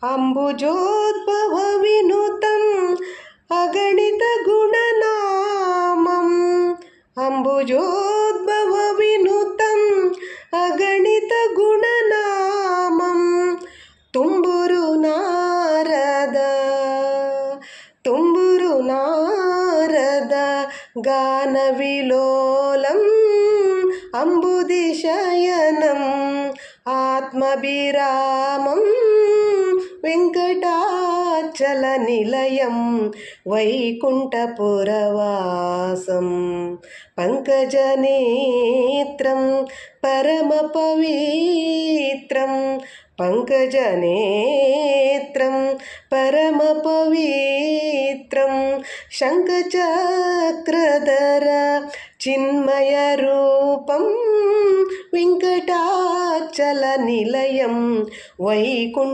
అంబుజోద్భవ వినుతం అగణిత గుణనామం అంబుజోద్భవ వినుతం అగణిత గుణనామం తుంబురు నారద గాన విలోలం అంబుదిశయనం ఆత్మభిరామం వెంకటాచల నిలయం వైకుంఠపురవాసం పంకజనేత్రం పరమ పవిత్రం పంకజనేత్రం పరమ పవిత్రం శంఖచక్రధర చిన్మయ రూపం వెంకటాచల నిలయం వైకుంఠపురవాసం.